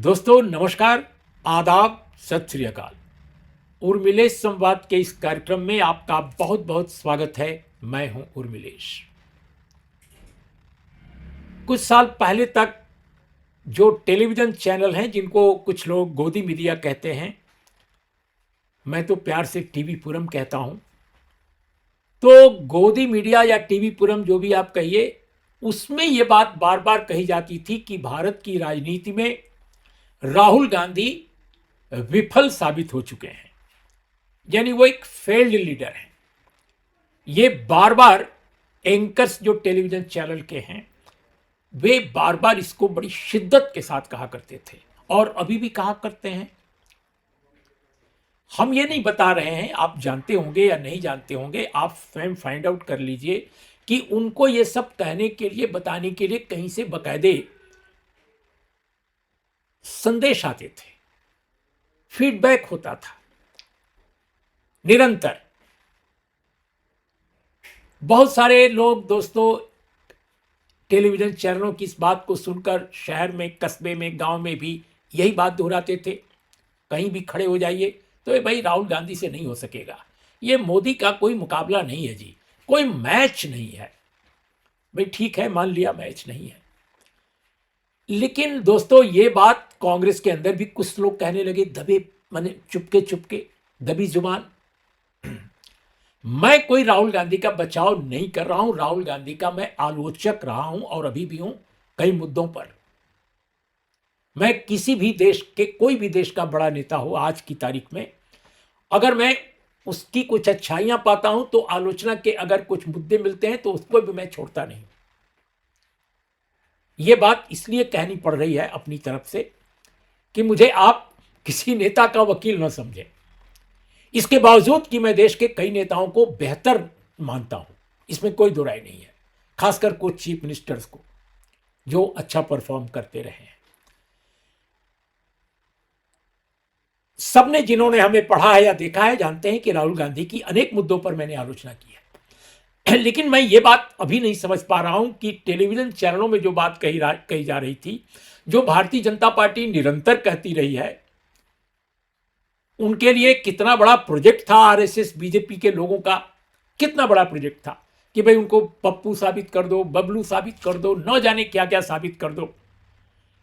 दोस्तों नमस्कार, आदाब, सत श्री अकाल। उर्मिलेश संवाद के इस कार्यक्रम में आपका बहुत बहुत स्वागत है। मैं हूं उर्मिलेश। कुछ साल पहले तक जो टेलीविज़न चैनल हैं जिनको कुछ लोग गोदी मीडिया कहते हैं, मैं तो प्यार से टीवी पुरम कहता हूं। तो गोदी मीडिया या टीवी पुरम जो भी आप कहिए, उसमें ये बात बार बार कही जाती थी कि भारत की राजनीति में राहुल गांधी विफल साबित हो चुके हैं, यानी वो एक फेल्ड लीडर है। ये बार बार एंकर्स जो टेलीविजन चैनल के हैं वे बार बार इसको बड़ी शिद्दत के साथ कहा करते थे और अभी भी कहा करते हैं। हम ये नहीं बता रहे हैं, आप जानते होंगे या नहीं जानते होंगे, आप स्वयं फाइंड आउट कर लीजिए कि उनको ये सब कहने के लिए, बताने के लिए कहीं से बकायदे संदेश आते थे, फीडबैक होता था निरंतर। बहुत सारे लोग दोस्तों टेलीविजन चैनलों की इस बात को सुनकर शहर में, कस्बे में, गांव में भी यही बात दोहराते थे। कहीं भी खड़े हो जाइए तो ये भाई राहुल गांधी से नहीं हो सकेगा, ये मोदी का कोई मुकाबला नहीं है जी, कोई मैच नहीं है। भाई ठीक है, मान लिया मैच नहीं है, लेकिन दोस्तों ये बात कांग्रेस के अंदर भी कुछ लोग कहने लगे, दबे माने चुपके चुपके, दबी जुबान। मैं कोई राहुल गांधी का बचाव नहीं कर रहा हूं, राहुल गांधी का मैं आलोचक रहा हूं और अभी भी हूं कई मुद्दों पर। मैं किसी भी देश के, कोई भी देश का बड़ा नेता हो आज की तारीख में, अगर मैं उसकी कुछ अच्छाइयां पाता हूं तो आलोचना के अगर कुछ मुद्दे मिलते हैं तो उसको भी मैं छोड़ता नहीं। यह बात इसलिए कहनी पड़ रही है अपनी तरफ से कि मुझे आप किसी नेता का वकील न समझें। इसके बावजूद कि मैं देश के कई नेताओं को बेहतर मानता हूं, इसमें कोई दो राय नहीं है, खासकर कुछ चीफ मिनिस्टर्स को जो अच्छा परफॉर्म करते रहे हैं। सबने, जिन्होंने हमें पढ़ा है या देखा है, जानते हैं कि राहुल गांधी की अनेक मुद्दों पर मैंने आलोचना की है। लेकिन मैं ये बात अभी नहीं समझ पा रहा हूं कि टेलीविजन चैनलों में जो बात कही जा रही थी, जो भारतीय जनता पार्टी निरंतर कहती रही है, उनके लिए कितना बड़ा प्रोजेक्ट था आरएसएस बीजेपी के लोगों का, कितना बड़ा प्रोजेक्ट था कि भाई उनको पप्पू साबित कर दो, बबलू साबित कर दो, न जाने क्या क्या साबित कर दो।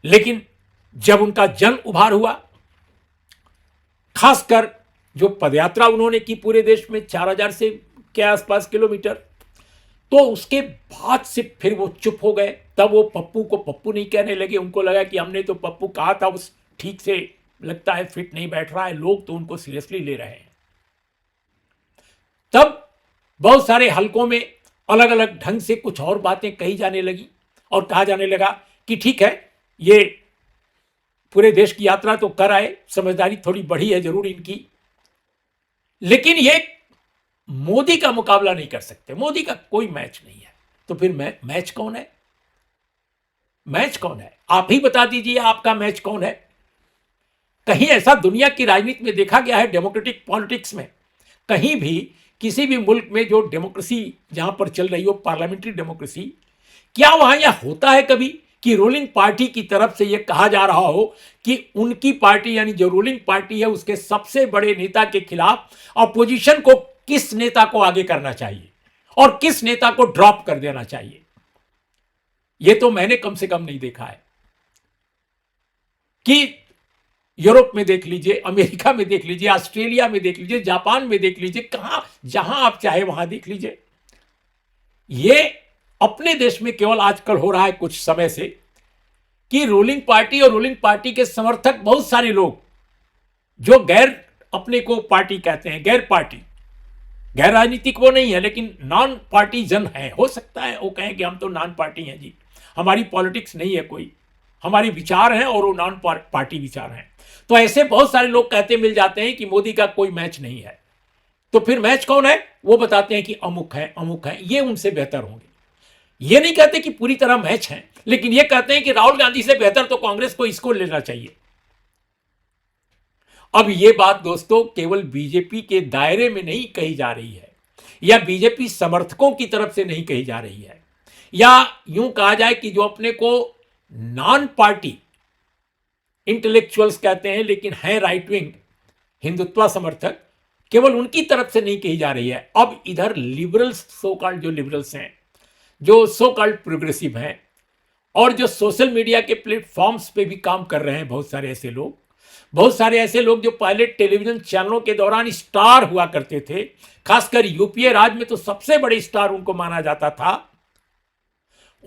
लेकिन जब उनका जन उभार हुआ, खासकर जो पदयात्रा उन्होंने की पूरे देश में 4000 से के आसपास किलोमीटर, तो उसके बाद से फिर वो चुप हो गए। तब वो पप्पू को पप्पू नहीं कहने लगे, उनको लगा कि हमने तो पप्पू कहा था, उस ठीक से लगता है फिट नहीं बैठ रहा है, लोग तो उनको सीरियसली ले रहे हैं। तब बहुत सारे हलकों में अलग अलग ढंग से कुछ और बातें कही जाने लगी और कहा जाने लगा कि ठीक है, ये पूरे देश की यात्रा तो कर आए, समझदारी थोड़ी बढ़ी है जरूर इनकी, लेकिन ये मोदी का मुकाबला नहीं कर सकते, मोदी का कोई मैच नहीं है। तो फिर मैच कौन है? मैच कौन है? आप ही बता दीजिए, आपका मैच कौन है? कहीं ऐसा दुनिया की राजनीति में देखा गया है, डेमोक्रेटिक पॉलिटिक्स में, कहीं भी किसी भी मुल्क में जो डेमोक्रेसी जहां पर चल रही हो, पार्लियामेंट्री डेमोक्रेसी, क्या वहां यह होता है कभी कि रूलिंग पार्टी की तरफ से यह कहा जा रहा हो कि उनकी पार्टी, यानी जो रूलिंग पार्टी है, उसके सबसे बड़े नेता के खिलाफ अपोजिशन को किस नेता को आगे करना चाहिए और किस नेता को ड्रॉप कर देना चाहिए? यह तो मैंने कम से कम नहीं देखा है। कि यूरोप में देख लीजिए, अमेरिका में देख लीजिए, ऑस्ट्रेलिया में देख लीजिए, जापान में देख लीजिए, कहां जहां आप चाहे वहां देख लीजिए। ये अपने देश में केवल आजकल हो रहा है कुछ समय से कि रूलिंग पार्टी और रूलिंग पार्टी के समर्थक, बहुत सारे लोग जो गैर, अपने को पार्टी कहते हैं, गैर पार्टी, गैर राजनीतिक वो नहीं है, लेकिन नॉन पार्टीजन है, हो सकता है वो कहें कि हम तो नॉन पार्टी हैं जी, हमारी पॉलिटिक्स नहीं है कोई, हमारे विचार हैं और वो नॉन पार्टी विचार हैं। तो ऐसे बहुत सारे लोग कहते मिल जाते हैं कि मोदी का कोई मैच नहीं है। तो फिर मैच कौन है? वो बताते हैं कि अमुक है, अमुक है, ये उनसे बेहतर होंगे। ये नहीं कहते कि पूरी तरह मैच है, लेकिन ये कहते हैं कि राहुल गांधी से बेहतर तो कांग्रेस को इसको लेना चाहिए। अब ये बात दोस्तों केवल बीजेपी के दायरे में नहीं कही जा रही है, या बीजेपी समर्थकों की तरफ से नहीं कही जा रही है, या यूं कहा जाए कि जो अपने को नॉन पार्टी इंटेलेक्चुअल्स कहते हैं, लेकिन हैं राइट विंग हिंदुत्व समर्थक, केवल उनकी तरफ से नहीं कही जा रही है। अब इधर लिबरल्स, सो कॉल्ड जो लिबरल्स हैं, जो सो कॉल्ड प्रोग्रेसिव हैं, और जो सोशल मीडिया के प्लेटफॉर्म्स पे भी काम कर रहे हैं, बहुत सारे ऐसे लोग, बहुत सारे ऐसे लोग जो पहले टेलीविजन चैनलों के दौरान स्टार हुआ करते थे, खासकर यूपीए राज में तो सबसे बड़े स्टार उनको माना जाता था,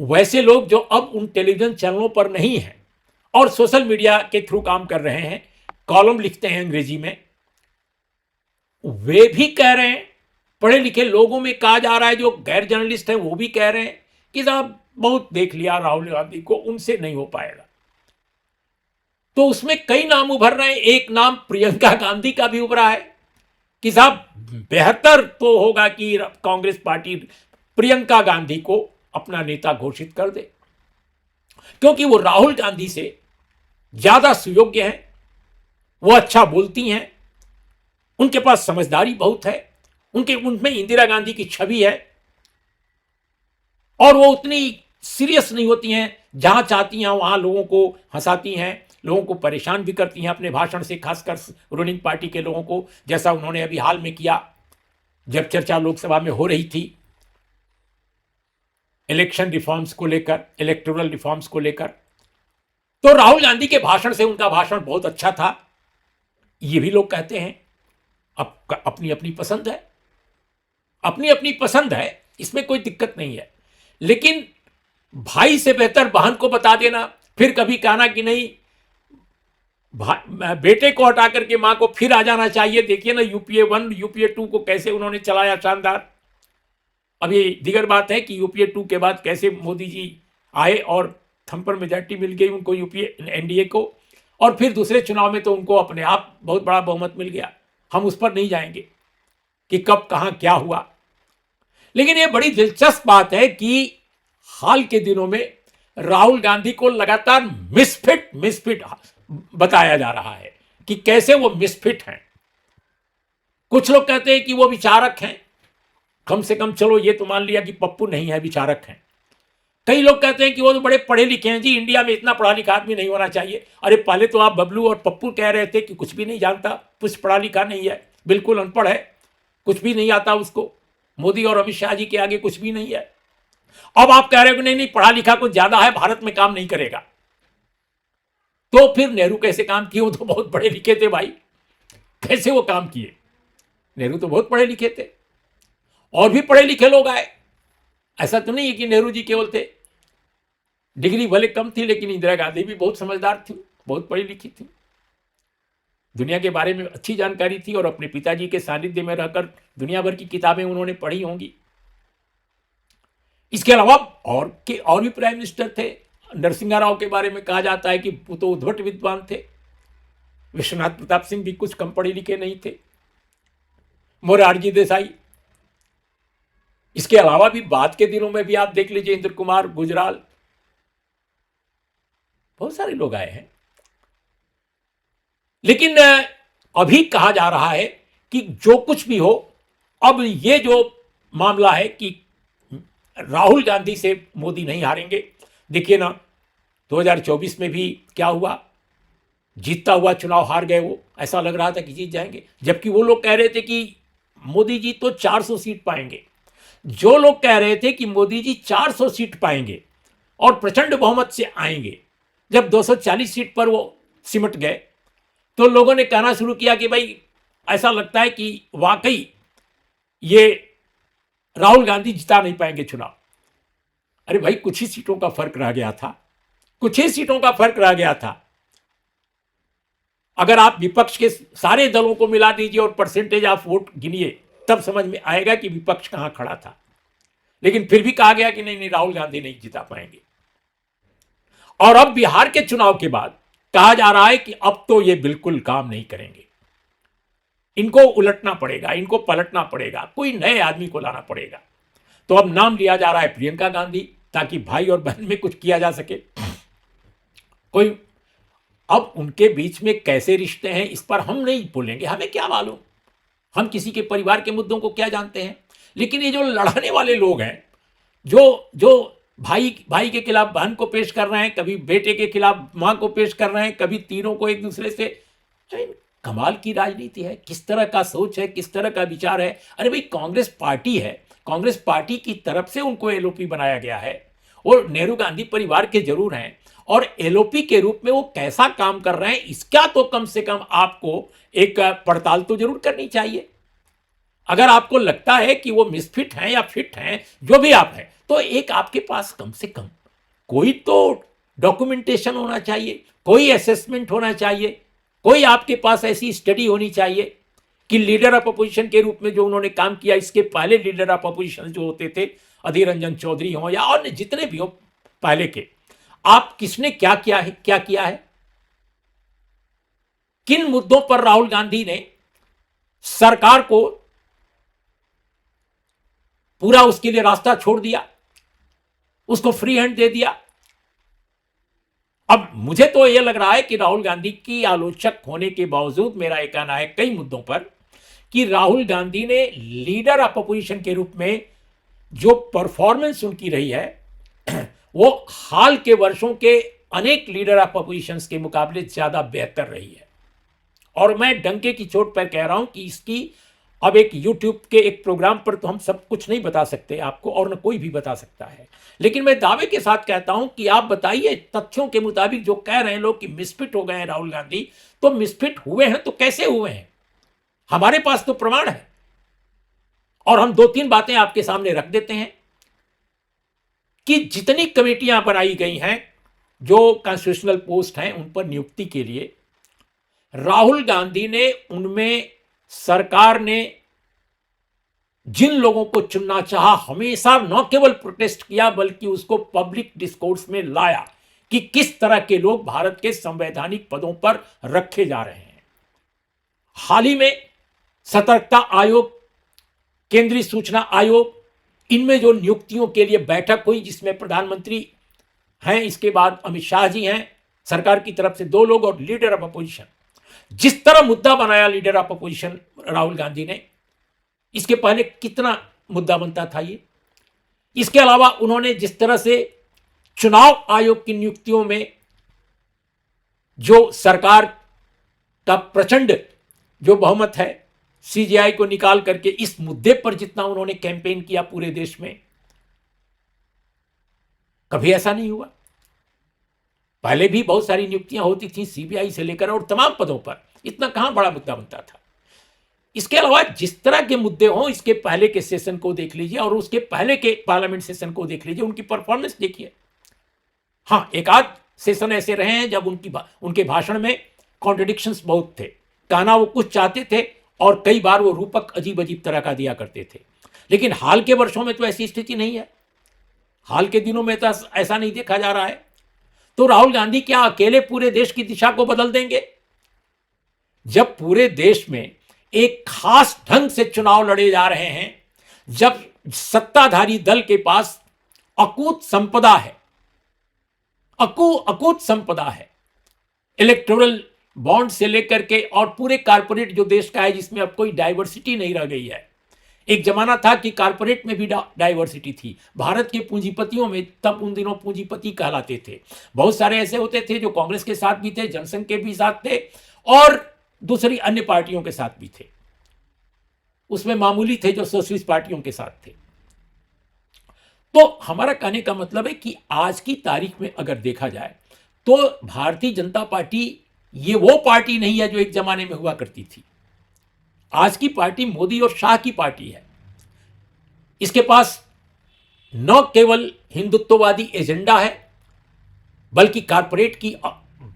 वैसे लोग जो अब उन टेलीविजन चैनलों पर नहीं हैं और सोशल मीडिया के थ्रू काम कर रहे हैं, कॉलम लिखते हैं अंग्रेजी में, वे भी कह रहे हैं, पढ़े लिखे लोगों में कहा जा रहा है, जो गैर जर्नलिस्ट हैं वो भी कह रहे हैं कि साहब बहुत देख लिया राहुल गांधी को, उनसे नहीं हो पाएगा। तो उसमें कई नाम उभर रहे हैं। एक नाम प्रियंका गांधी का भी उभरा है कि साहब बेहतर तो होगा कि कांग्रेस पार्टी प्रियंका गांधी को अपना नेता घोषित कर दे, क्योंकि वो राहुल गांधी से ज्यादा सुयोग्य हैं, वो अच्छा बोलती हैं, उनके पास समझदारी बहुत है, उनमें इंदिरा गांधी की छवि है, और वो उतनी सीरियस नहीं होती हैं, जहां चाहती हैं वहां लोगों को हंसाती हैं, लोगों को परेशान भी करती हैं अपने भाषण से, खासकर रूलिंग पार्टी के लोगों को, जैसा उन्होंने अभी हाल में किया जब चर्चा लोकसभा में हो रही थी इलेक्शन रिफॉर्म्स को लेकर, इलेक्टोरल रिफॉर्म्स को लेकर। तो राहुल गांधी के भाषण से उनका भाषण बहुत अच्छा था, ये भी लोग कहते हैं। अब अपनी अपनी पसंद है, अपनी अपनी पसंद है, इसमें कोई दिक्कत नहीं है, लेकिन भाई से बेहतर बहन को बता देना, फिर कभी कहना कि नहीं बेटे को हटा करके मां को फिर आ जाना चाहिए। देखिए ना यूपीए 1 यूपीए 2 को कैसे उन्होंने चलाया, शानदार। अभी दीगर बात है कि यूपीए 2 के बाद कैसे मोदी जी आए और थंपर मेजॉरिटी मिल गई उनको, यूपीए एनडीए को, और फिर दूसरे चुनाव में तो उनको अपने आप बहुत बड़ा बहुमत मिल गया। हम उस पर नहीं जाएंगे कि कब कहां क्या हुआ, लेकिन यह बड़ी दिलचस्प बात है कि हाल के दिनों में राहुल गांधी को लगातार मिसफिट बताया जा रहा है कि कैसे वो मिसफिट हैं। कुछ लोग कहते हैं कि वो विचारक हैं, कम से कम चलो ये तो मान लिया कि पप्पू नहीं है, विचारक हैं। कई लोग कहते हैं कि वो तो बड़े पढ़े लिखे हैं जी, इंडिया में इतना पढ़ा लिखा आदमी नहीं होना चाहिए। अरे पहले तो आप बबलू और पप्पू कह रहे थे कि कुछ भी नहीं जानता, कुछ पढ़ा लिखा नहीं है, बिल्कुल अनपढ़ है, कुछ भी नहीं आता उसको, मोदी और अमित शाह जी के आगे कुछ भी नहीं है। अब आप कह रहे हो कि नहीं नहीं पढ़ा लिखा कुछ ज्यादा है, भारत में काम नहीं करेगा। तो फिर नेहरू कैसे काम किए? वो तो बहुत पढ़े लिखे थे भाई, कैसे वो काम किए? नेहरू तो बहुत पढ़े लिखे थे, और भी पढ़े लिखे लोग आए। ऐसा तो नहीं है कि नेहरू जी केवल थे, डिग्री भले कम थी, लेकिन इंदिरा गांधी भी बहुत समझदार थी, बहुत पढ़ी लिखी थी, दुनिया के बारे में अच्छी जानकारी थी, और अपने पिताजी के सानिध्य में रहकर दुनिया भर की किताबें उन्होंने पढ़ी होंगी। इसके अलावा और भी प्राइम मिनिस्टर थे। नरसिंहा राव के बारे में कहा जाता है कि वो तो उद्भट विद्वान थे। विश्वनाथ प्रताप सिंह भी कुछ कम पढ़े लिखे नहीं थे। मोरारजी देसाई। इसके अलावा भी बाद के दिनों में भी आप देख लीजिए, इंद्र कुमार गुजराल, बहुत सारे लोग आए हैं। लेकिन अभी कहा जा रहा है कि जो कुछ भी हो, अब ये जो मामला है कि राहुल गांधी से मोदी नहीं हारेंगे। देखिए ना 2024 में भी क्या हुआ, जीतता हुआ चुनाव हार गए वो, ऐसा लग रहा था कि जीत जाएंगे, जबकि वो लोग कह रहे थे कि मोदी जी तो 400 सीट पाएंगे। जो लोग कह रहे थे कि मोदी जी 400 सीट पाएंगे और प्रचंड बहुमत से आएंगे, जब 240 सीट पर वो सिमट गए, तो लोगों ने कहना शुरू किया कि भाई ऐसा लगता है कि वाकई ये राहुल गांधी जिता नहीं पाएंगे चुनाव। अरे भाई कुछ ही सीटों का फर्क रह गया था, कुछ ही सीटों का फर्क रह गया था। अगर आप विपक्ष के सारे दलों को मिला दीजिए और परसेंटेज ऑफ वोट गिनिए, तब समझ में आएगा कि विपक्ष कहां खड़ा था। लेकिन फिर भी कहा गया कि नहीं नहीं राहुल गांधी नहीं जिता पाएंगे। और अब बिहार के चुनाव के बाद कहा जा रहा है कि अब तो ये बिल्कुल काम नहीं करेंगे, इनको उलटना पड़ेगा, इनको पलटना पड़ेगा, कोई नए आदमी को लाना पड़ेगा। तो अब नाम लिया जा रहा है प्रियंका गांधी, ताकि भाई और बहन में कुछ किया जा सके। कोई अब उनके बीच में कैसे रिश्ते हैं इस पर हम नहीं बोलेंगे, हमें क्या मालूम, हम किसी के परिवार के मुद्दों को क्या जानते हैं। लेकिन ये जो लड़ाने वाले लोग हैं, जो भाई भाई के खिलाफ बहन को पेश कर रहे हैं, कभी बेटे के खिलाफ मां को पेश कर रहे हैं, कभी तीनों को एक दूसरे से। कमाल की राजनीति है, किस तरह का सोच है, किस तरह का विचार है। अरे भाई कांग्रेस पार्टी है, कांग्रेस पार्टी की तरफ से उनको एलओपी बनाया गया है, वो नेहरू गांधी परिवार के जरूर हैं, और एलओपी के रूप में वो कैसा काम कर रहे हैं इसका तो कम से कम आपको एक पड़ताल तो जरूर करनी चाहिए। अगर आपको लगता है कि वो मिसफिट हैं या फिट हैं, जो भी आप हैं, तो एक आपके पास कम से कम कोई तो डॉक्यूमेंटेशन होना चाहिए, कोई असेसमेंट होना चाहिए, कोई आपके पास ऐसी स्टडी होनी चाहिए कि लीडर ऑफ अपोजिशन के रूप में जो उन्होंने काम किया, इसके पहले लीडर ऑफ अपोजिशन जो होते थे, अधीर रंजन चौधरी हो या और जितने भी हो पहले के, आप किसने क्या किया है, किन मुद्दों पर राहुल गांधी ने सरकार को पूरा उसके लिए रास्ता छोड़ दिया, उसको फ्री हैंड दे दिया। अब मुझे तो यह लग रहा है कि राहुल गांधी की आलोचक होने के बावजूद मेरा एक कहना है कई मुद्दों पर कि राहुल गांधी ने लीडर ऑफ अपोजिशन के रूप में जो परफॉर्मेंस उनकी रही है वो हाल के वर्षों के अनेक लीडर ऑफ अपोजिशन के मुकाबले ज्यादा बेहतर रही है। और मैं डंके की चोट पर कह रहा हूं कि इसकी अब एक यूट्यूब के एक प्रोग्राम पर तो हम सब कुछ नहीं बता सकते आपको, और न कोई भी बता सकता है, लेकिन मैं दावे के साथ कहता हूं कि आप बताइए तथ्यों के मुताबिक जो कह रहे हैं लोग कि मिसफिट हो गए हैं राहुल गांधी, तो मिसफिट हुए हैं तो कैसे हुए हैं? हमारे पास तो प्रमाण है, और हम 2-3 बातें आपके सामने रख देते हैं कि जितनी कमेटियां बनाई गई हैं जो कॉन्स्टिट्यूशनल पोस्ट हैं उन पर नियुक्ति के लिए, राहुल गांधी ने उनमें, सरकार ने जिन लोगों को चुनना चाहा हमेशा न केवल प्रोटेस्ट किया बल्कि उसको पब्लिक डिस्कोर्स में लाया कि किस तरह के लोग भारत के संवैधानिक पदों पर रखे जा रहे हैं। हाल ही में सतर्कता आयोग, केंद्रीय सूचना आयोग, इनमें जो नियुक्तियों के लिए बैठक हुई जिसमें प्रधानमंत्री हैं, इसके बाद अमित शाह जी हैं, सरकार की तरफ से 2 लोग और लीडर ऑफ अपोजिशन, जिस तरह मुद्दा बनाया leader of opposition Rahul Gandhi ने, इसके पहले कितना मुद्दा बनता था ये। इसके अलावा उन्होंने जिस तरह से चुनाव आयोग की नियुक्तियों में जो सरकार का प्रचंड जो बहुमत है, सीजेआई को निकाल करके इस मुद्दे पर जितना उन्होंने कैंपेन किया पूरे देश में, कभी ऐसा नहीं हुआ। पहले भी बहुत सारी नियुक्तियां होती थी सीबीआई से लेकर और तमाम पदों पर, इतना कहां बड़ा मुद्दा बनता था। इसके अलावा जिस तरह के मुद्दे हों, इसके पहले के सेशन को देख लीजिए और उसके पहले के पार्लियामेंट सेशन को देख लीजिए, उनकी परफॉर्मेंस देखिए। हां, एक आध सेशन ऐसे रहे हैं जब उनके भाषण में कॉन्ट्रडिक्शंस बहुत थे, कहना वो कुछ चाहते थे और कई बार वो रूपक अजीब अजीब तरह का दिया करते थे, लेकिन हाल के वर्षों में तो ऐसी स्थिति नहीं है। हाल के दिनों में तो ऐसा नहीं देखा जा रहा है। तो राहुल गांधी क्या अकेले पूरे देश की दिशा को बदल देंगे? जब पूरे देश में एक खास ढंग से चुनाव लड़े जा रहे हैं, जब सत्ताधारी दल के पास अकूत संपदा है, अकूत संपदा है, इलेक्टोरल बॉन्ड से लेकर के और पूरे कारपोरेट जो देश का है जिसमें अब कोई डाइवर्सिटी नहीं रह गई है। एक जमाना था कि कारपोरेट में भी डाइवर्सिटी थी। भारत के पूंजीपतियों में तब उन दिनों पूंजीपति कहलाते थे, बहुत सारे ऐसे होते थे जो कांग्रेस के साथ भी थे, जनसंघ के भी साथ थे और दूसरी अन्य पार्टियों के साथ भी थे। उसमें मामूली थे जो सोशलिस्ट पार्टियों के साथ थे। तो हमारा कहने का मतलब है कि आज की तारीख में अगर देखा जाए तो भारतीय जनता पार्टी ये वो पार्टी नहीं है जो एक जमाने में हुआ करती थी। आज की पार्टी मोदी और शाह की पार्टी है। इसके पास न केवल हिंदुत्ववादी एजेंडा है बल्कि कारपोरेट की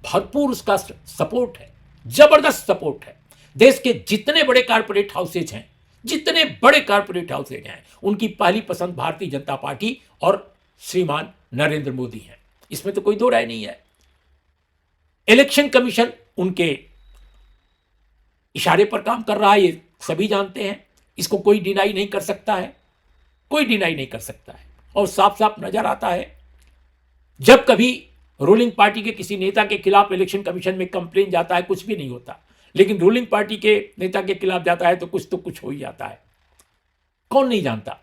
भरपूर उसका सपोर्ट है, जबरदस्त सपोर्ट है। देश के जितने बड़े कारपोरेट हाउसेज हैं, उनकी पहली पसंद भारतीय जनता पार्टी और श्रीमान नरेंद्र मोदी हैं, इसमें तो कोई दो राय नहीं है। इलेक्शन कमीशन उनके इशारे पर काम कर रहा है, ये सभी जानते हैं, इसको कोई डिनाई नहीं कर सकता है, कोई डिनाई नहीं कर सकता है। और साफ साफ नजर आता है जब कभी रूलिंग पार्टी के किसी नेता के खिलाफ इलेक्शन कमीशन में कंप्लेन जाता है, कुछ भी नहीं होता, लेकिन रूलिंग पार्टी के नेता के खिलाफ जाता है तो कुछ हो ही जाता है। कौन नहीं जानता?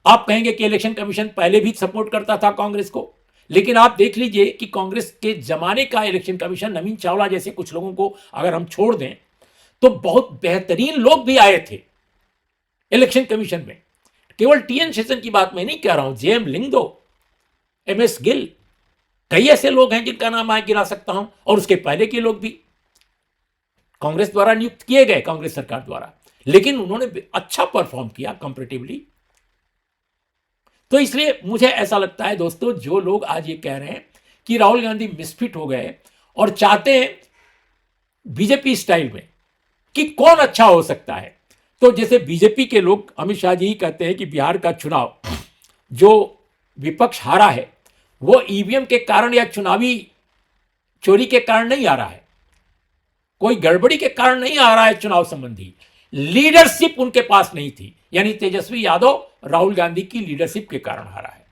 आप कहेंगे कि इलेक्शन कमीशन पहले भी सपोर्ट करता था कांग्रेस को, लेकिन आप देख लीजिए कि कांग्रेस के जमाने का इलेक्शन कमीशन, नवीन चावला जैसे कुछ लोगों को अगर हम छोड़ दें तो बहुत बेहतरीन लोग भी आए थे इलेक्शन कमीशन में। केवल टीएन शेषन की बात मैं नहीं कह रहा हूं, जेएम लिंगदो, एमएस गिल, कई ऐसे लोग हैं जिनका नाम मैं गिना सकता हूं, और उसके पहले के लोग भी कांग्रेस द्वारा नियुक्त किए गए, कांग्रेस सरकार द्वारा, लेकिन उन्होंने अच्छा परफॉर्म किया कंपैरेटिवली। तो इसलिए मुझे ऐसा लगता है दोस्तों, जो लोग आज ये कह रहे हैं कि राहुल गांधी मिसफिट हो गए और चाहते हैं बीजेपी स्टाइल में कि कौन अच्छा हो सकता है, तो जैसे बीजेपी के लोग, अमित शाह जी कहते हैं कि बिहार का चुनाव जो विपक्ष हारा है वो ईवीएम के कारण या चुनावी चोरी के कारण नहीं आ रहा है, कोई गड़बड़ी के कारण नहीं आ रहा है, चुनाव संबंधी लीडरशिप उनके पास नहीं थी। यानी तेजस्वी यादव राहुल गांधी की लीडरशिप के कारण हारा है,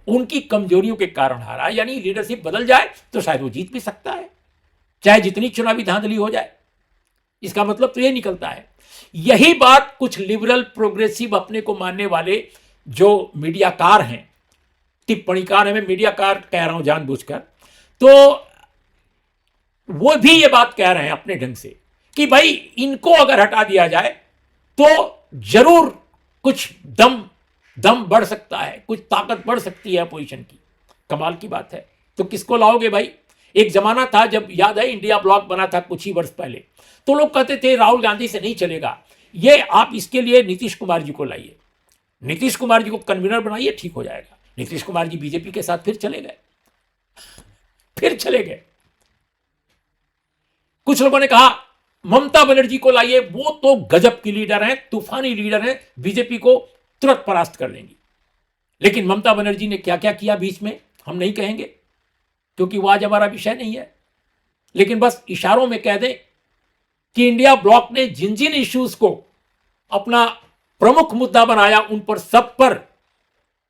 उनकी कमजोरियों के कारण हारा है। यानी लीडरशिप बदल जाए तो शायद वो जीत भी सकता है, चाहे जितनी चुनावी धांधली हो जाए। इसका मतलब तो ये निकलता है। यही बात कुछ लिबरल प्रोग्रेसिव अपने को मानने वाले जो मीडियाकार हैं, टिप्पणीकार है, मैं मीडियाकार कह रहा हूं जानबूझकर, तो वो भी ये बात कह रहे हैं अपने ढंग से कि भाई इनको अगर हटा दिया जाए तो जरूर कुछ दम बढ़ सकता है, कुछ ताकत बढ़ सकती है अपोजिशन की। कमाल की बात है। तो किसको लाओगे भाई? एक जमाना था जब, याद है, इंडिया ब्लॉक बना था कुछ ही वर्ष पहले, तो लोग कहते थे राहुल गांधी से नहीं चलेगा, ये आप इसके लिए नीतीश कुमार जी को लाइए, नीतीश कुमार जी को कन्वीनर बनाइए, ठीक हो जाएगा। नीतीश कुमार जी बीजेपी के साथ फिर चले गए। कुछ लोगों ने कहा ममता बनर्जी को लाइए, वो तो गजब की लीडर हैं, तूफानी लीडर हैं, बीजेपी को तुरंत परास्त कर लेंगी। लेकिन ममता बनर्जी ने क्या क्या किया बीच में हम नहीं कहेंगे, क्योंकि वो आज हमारा विषय नहीं है, लेकिन बस इशारों में कह दें कि इंडिया ब्लॉक ने जिन जिन इश्यूज को अपना प्रमुख मुद्दा बनाया, उन पर सब पर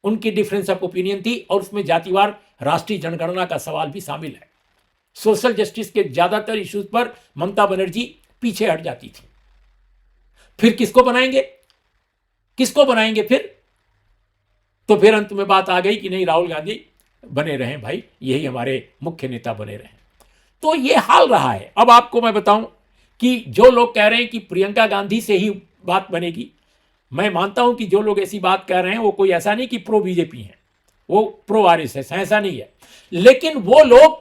उनकी डिफरेंस ऑफ ओपिनियन थी, और उसमें जातिवार राष्ट्रीय जनगणना का सवाल भी शामिल है। सोशल जस्टिस के ज्यादातर इश्यूज पर ममता बनर्जी पीछे हट जाती थी। फिर किसको बनाएंगे फिर? तो फिर अंत में बात आ गई कि नहीं, राहुल गांधी बने रहें भाई, यही हमारे मुख्य नेता बने रहें। तो ये हाल रहा है। अब आपको मैं बताऊं कि जो लोग कह रहे हैं कि प्रियंका गांधी से ही बात बनेगी, मैं मानता हूं कि जो लोग ऐसी बात कह रहे हैं वो कोई ऐसा नहीं कि प्रो बीजेपी हैं, वो प्रो आरएसएस हैं, ऐसा नहीं है। लेकिन वो लोग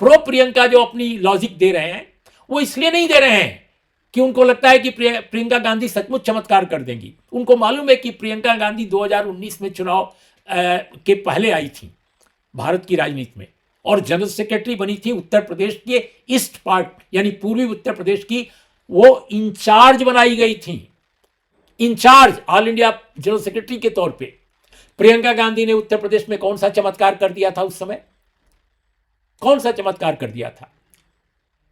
प्रो प्रियंका जो अपनी लॉजिक दे रहे हैं, वो इसलिए नहीं दे रहे हैं कि उनको लगता है कि प्रियंका गांधी सचमुच चमत्कार कर देंगी। उनको मालूम है कि प्रियंका गांधी 2019 में चुनाव के पहले आई थी भारत की राजनीति में, और जनरल सेक्रेटरी बनी थी उत्तर प्रदेश के ईस्ट पार्ट, यानी पूर्वी उत्तर प्रदेश की, वो इंचार्ज बनाई गई थी, incharge all India general secretary के तौर पे। प्रियंका गांधी ने उत्तर प्रदेश में कौन सा चमत्कार कर दिया था उस समय? कौन सा चमत्कार कर दिया था?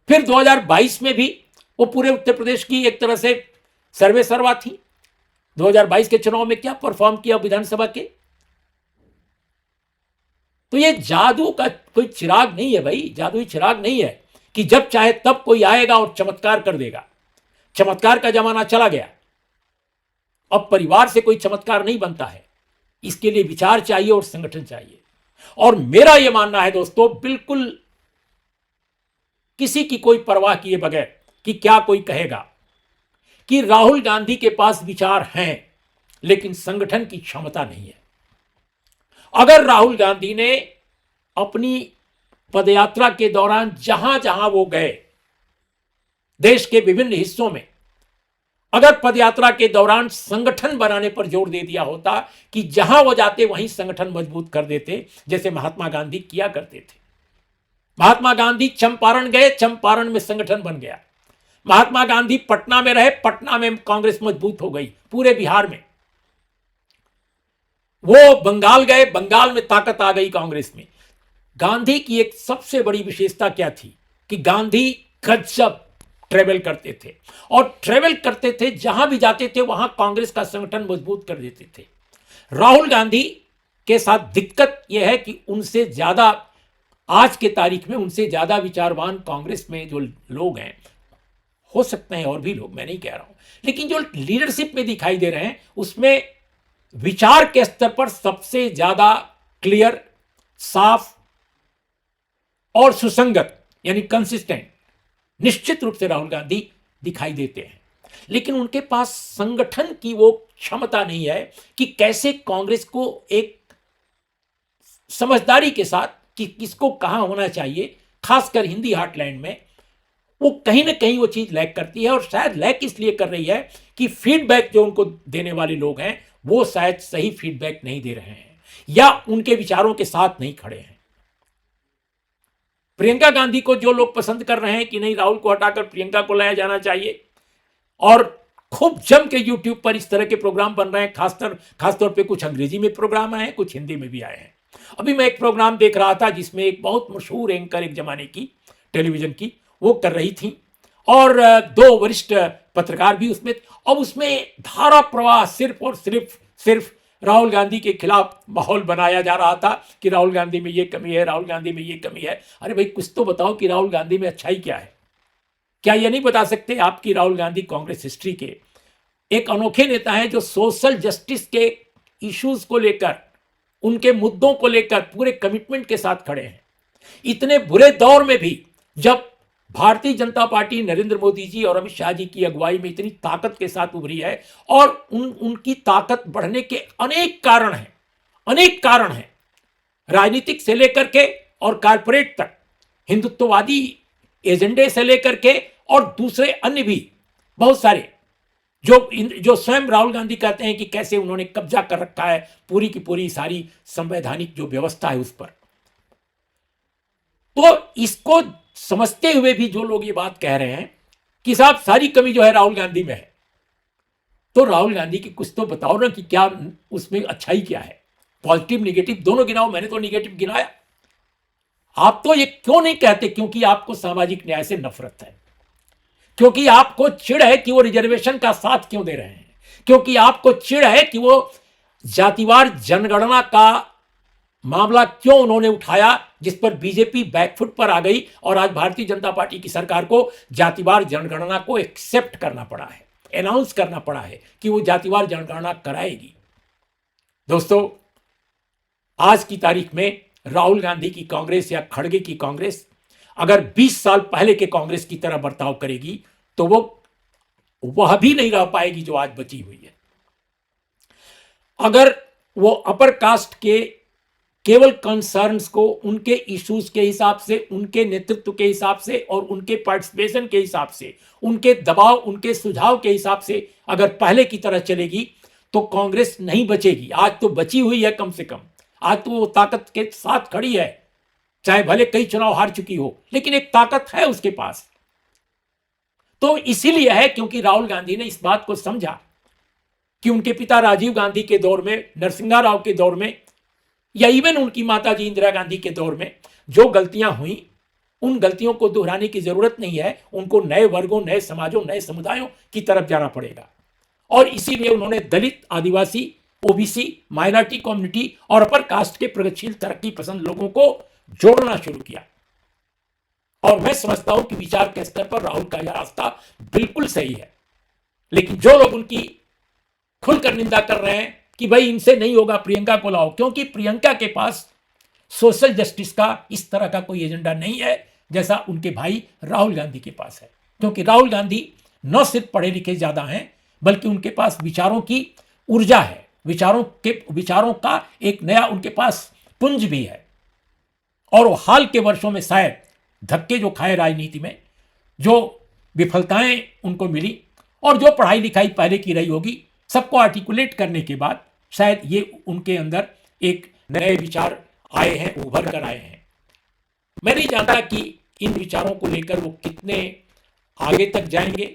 फिर 2022 में भी वो पूरे उत्तर प्रदेश की एक तरह से सर्वे सर्वा थी। 2022 के चुनाव में क्या परफॉर्म किया विधानसभा के? तो ये जादू का कोई चिराग नहीं है भाई, जादुई चिराग नहीं है कि जब चाहे तब कोई आएगा और चमत्कार कर देगा। चमत्कार का जमाना चला गया। अब परिवार से कोई चमत्कार नहीं बनता है, इसके लिए विचार चाहिए और संगठन चाहिए। और मेरा यह मानना है दोस्तों, बिल्कुल किसी की कोई परवाह किए बगैर कि क्या कोई कहेगा, कि राहुल गांधी के पास विचार हैं लेकिन संगठन की क्षमता नहीं है। अगर राहुल गांधी ने अपनी पदयात्रा के दौरान जहां जहां वो गए देश के विभिन्न हिस्सों में, अगर पदयात्रा के दौरान संगठन बनाने पर जोर दे दिया होता कि जहां वो जाते वहीं संगठन मजबूत कर देते, जैसे महात्मा गांधी किया करते थे। महात्मा गांधी चंपारण गए, चंपारण में संगठन बन गया। महात्मा गांधी पटना में रहे, पटना में कांग्रेस मजबूत हो गई पूरे बिहार में। वो बंगाल गए, बंगाल में ताकत आ गई कांग्रेस में। गांधी की एक सबसे बड़ी विशेषता क्या थी कि गांधी गजब ट्रेवल करते थे, और ट्रेवल करते थे, जहां भी जाते थे वहां कांग्रेस का संगठन मजबूत कर देते थे। राहुल गांधी के साथ दिक्कत यह है कि उनसे ज्यादा, आज के तारीख में उनसे ज्यादा विचारवान कांग्रेस में जो लोग हैं, हो सकते हैं और भी लोग, मैं नहीं कह रहा हूं, लेकिन जो लीडरशिप में दिखाई दे रहे हैं उसमें विचार के स्तर पर सबसे ज्यादा क्लियर, साफ और सुसंगत यानी कंसिस्टेंट निश्चित रूप से राहुल गांधी दिखाई देते हैं। लेकिन उनके पास संगठन की वो क्षमता नहीं है कि कैसे कांग्रेस को एक समझदारी के साथ कि किसको कहां होना चाहिए, खासकर हिंदी हार्टलैंड में वो कहीं ना कहीं वो चीज लैक करती है। और शायद लैक इसलिए कर रही है कि फीडबैक जो उनको देने वाले लोग हैं वो शायद सही फीडबैक नहीं दे रहे हैं या उनके विचारों के साथ नहीं खड़े हैं। प्रियंका गांधी को जो लोग पसंद कर रहे हैं कि नहीं, राहुल को हटाकर प्रियंका को लाया जाना चाहिए, और खूब जम के यूट्यूब पर इस तरह के प्रोग्राम बन रहे हैं। खासतौर पे कुछ अंग्रेजी में प्रोग्राम आए हैं, कुछ हिंदी में भी आए हैं। अभी मैं एक प्रोग्राम देख रहा था जिसमें एक बहुत मशहूर एंकर एक जमाने की टेलीविजन की वो कर रही थी, और दो वरिष्ठ पत्रकार भी उसमें। अब उसमें धारा प्रवाह सिर्फ और सिर्फ राहुल गांधी के खिलाफ माहौल बनाया जा रहा था कि राहुल गांधी में ये कमी है, राहुल गांधी में ये कमी है। अरे भाई, कुछ तो बताओ कि राहुल गांधी में अच्छाई क्या है। क्या ये नहीं बता सकते आपकी राहुल गांधी कांग्रेस हिस्ट्री के एक अनोखे नेता हैं जो सोशल जस्टिस के इश्यूज को लेकर, उनके मुद्दों को लेकर पूरे कमिटमेंट के साथ खड़े हैं। इतने बुरे दौर में भी जब भारतीय जनता पार्टी नरेंद्र मोदी जी और अमित शाह जी की अगुवाई में इतनी ताकत के साथ उभरी है, और उनकी ताकत बढ़ने के अनेक कारण हैं, राजनीतिक से लेकर के और कारपोरेट तक, हिंदुत्ववादी एजेंडे से लेकर के और दूसरे अन्य भी बहुत सारे जो स्वयं राहुल गांधी कहते हैं कि कैसे उन्होंने कब्जा कर रखा है पूरी की पूरी सारी संवैधानिक जो व्यवस्था है उस पर। तो इसको समझते हुए भी जो लोग ये बात कह रहे हैं कि साहब सारी कमी जो है राहुल गांधी में है, तो राहुल गांधी की कुछ तो बताओ ना कि क्या उसमें अच्छाई क्या है। पॉजिटिव निगेटिव दोनों गिनाओ, मैंने तो निगेटिव गिनाया। आप तो ये क्यों नहीं कहते? क्योंकि आपको सामाजिक न्याय से नफरत है, क्योंकि आपको चिढ़ है कि वो रिजर्वेशन का साथ क्यों दे रहे हैं, क्योंकि आपको चिढ़ है कि वो जातिवार जनगणना का मामला क्यों उन्होंने उठाया, जिस पर बीजेपी बैकफुट पर आ गई और आज भारतीय जनता पार्टी की सरकार को जातिवार जनगणना को एक्सेप्ट करना पड़ा है, अनाउंस करना पड़ा है कि वो जातिवार जनगणना कराएगी। दोस्तों, आज की तारीख में राहुल गांधी की कांग्रेस या खड़गे की कांग्रेस अगर 20 साल पहले के कांग्रेस की तरह बर्ताव करेगी तो वह भी नहीं रह पाएगी जो आज बची हुई है। अगर वो अपर कास्ट के केवल कंसर्न्स को उनके इश्यूज के हिसाब से, उनके नेतृत्व के हिसाब से और उनके पार्टिसिपेशन के हिसाब से, उनके दबाव, उनके सुझाव के हिसाब से अगर पहले की तरह चलेगी तो कांग्रेस नहीं बचेगी। आज तो बची हुई है, कम से कम आज तो वो ताकत के साथ खड़ी है, चाहे भले कई चुनाव हार चुकी हो, लेकिन एक ताकत है उसके पास। तो इसीलिए है क्योंकि राहुल गांधी ने इस बात को समझा कि उनके पिता राजीव गांधी के दौर में, नरसिंहा राव के दौर में, या इवन उनकी माता जी इंदिरा गांधी के दौर में जो गलतियां हुई, उन गलतियों को दोहराने की जरूरत नहीं है। उनको नए वर्गों, नए समाजों, नए समुदायों की तरफ जाना पड़ेगा। और इसीलिए उन्होंने दलित, आदिवासी, ओबीसी, माइनॉरिटी कम्युनिटी और अपर कास्ट के प्रगतिशील, तरक्की पसंद लोगों को जोड़ना शुरू किया। और मैं समझता हूं कि विचार के स्तर पर राहुल का यह रास्ता बिल्कुल सही है। लेकिन जो लोग उनकी खुलकर निंदा कर रहे हैं कि भाई इनसे नहीं होगा, प्रियंका को लाओ, क्योंकि प्रियंका के पास सोशल जस्टिस का इस तरह का कोई एजेंडा नहीं है जैसा उनके भाई राहुल गांधी के पास है। क्योंकि राहुल गांधी न सिर्फ पढ़े लिखे ज्यादा हैं, बल्कि उनके पास विचारों की ऊर्जा है, विचारों का एक नया उनके पास पुंज भी है। और वो हाल के वर्षों में शायद धक्के जो खाए राजनीति में, जो विफलताएं उनको मिली और जो पढ़ाई लिखाई पहले की रही होगी, सबको आर्टिकुलेट करने के बाद शायद ये उनके अंदर एक नए विचार आए हैं, उभर कर आए हैं। मैं नहीं जानता कि इन विचारों को लेकर वो कितने आगे तक जाएंगे,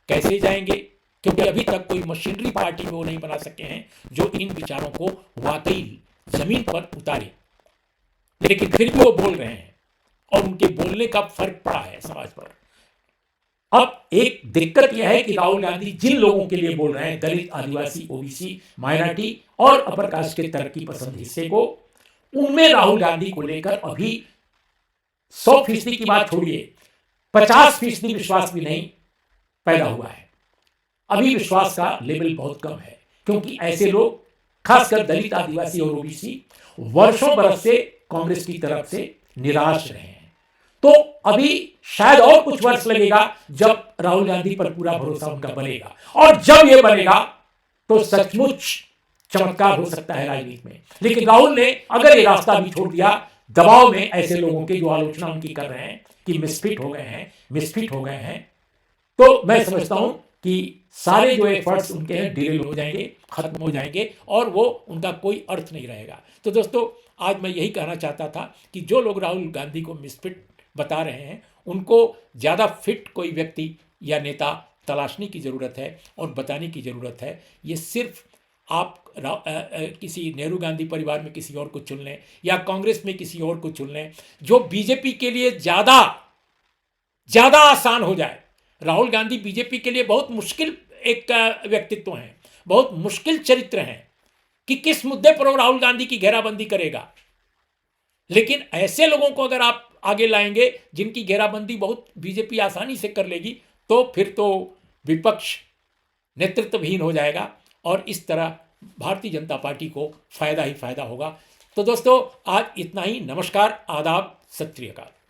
कैसे जाएंगे, क्योंकि अभी तक कोई मशीनरी पार्टी में वो नहीं बना सके हैं जो इन विचारों को वाकई जमीन पर उतारे। लेकिन फिर भी वो बोल रहे हैं और उनके बोलने का फर्क पड़ा है समाज पर। अब एक दिक्कत यह है कि राहुल गांधी जिन लोगों के लिए बोल रहे हैं, दलित, आदिवासी, ओबीसी, माइनॉरिटी और अपर कास्ट के तरक्की पसंद हिस्से को, उनमें राहुल गांधी को लेकर अभी 100% की बात छोड़िए, 50% विश्वास भी नहीं पैदा हुआ है। अभी विश्वास का लेवल बहुत कम है, क्योंकि ऐसे लोग खासकर दलित, आदिवासी और ओबीसी वर्षों बरस से कांग्रेस की तरफ से निराश रहे हैं। तो अभी शायद और कुछ वर्ष लगेगा जब राहुल गांधी पर पूरा भरोसा उनका बनेगा, और जब यह बनेगा तो सचमुच चमत्कार हो सकता है राजनीति में। लेकिन राहुल ने अगर ये रास्ता भी छोड़ दिया, दबाव में ऐसे लोगों की जो आलोचना उनकी कर रहे हैं कि मिसफिट हो गए हैं, तो मैं समझता हूं कि सारे जो एफर्ट्स उनके हैं डिरेल हो जाएंगे, खत्म हो जाएंगे, और वो उनका कोई अर्थ नहीं रहेगा। तो दोस्तों, आज मैं यही कहना चाहता था कि जो लोग राहुल गांधी को मिसफिट बता रहे हैं, उनको ज़्यादा फिट कोई व्यक्ति या नेता तलाशने की ज़रूरत है और बताने की ज़रूरत है। ये सिर्फ आप किसी नेहरू गांधी परिवार में किसी और को चुन लें या कांग्रेस में किसी और को चुन लें, जो बीजेपी के लिए ज़्यादा आसान हो जाए। राहुल गांधी बीजेपी के लिए बहुत मुश्किल एक व्यक्तित्व हैं, बहुत मुश्किल चरित्र हैं कि किस मुद्दे पर वो राहुल गांधी की घेराबंदी करेगा। लेकिन ऐसे लोगों को अगर आप आगे लाएंगे जिनकी घेराबंदी बहुत बीजेपी आसानी से कर लेगी, तो फिर तो विपक्ष नेतृत्वहीन हो जाएगा और इस तरह भारतीय जनता पार्टी को फायदा ही फायदा होगा। तो दोस्तों, आज इतना ही। नमस्कार, आदाब, सत श्री अकाल।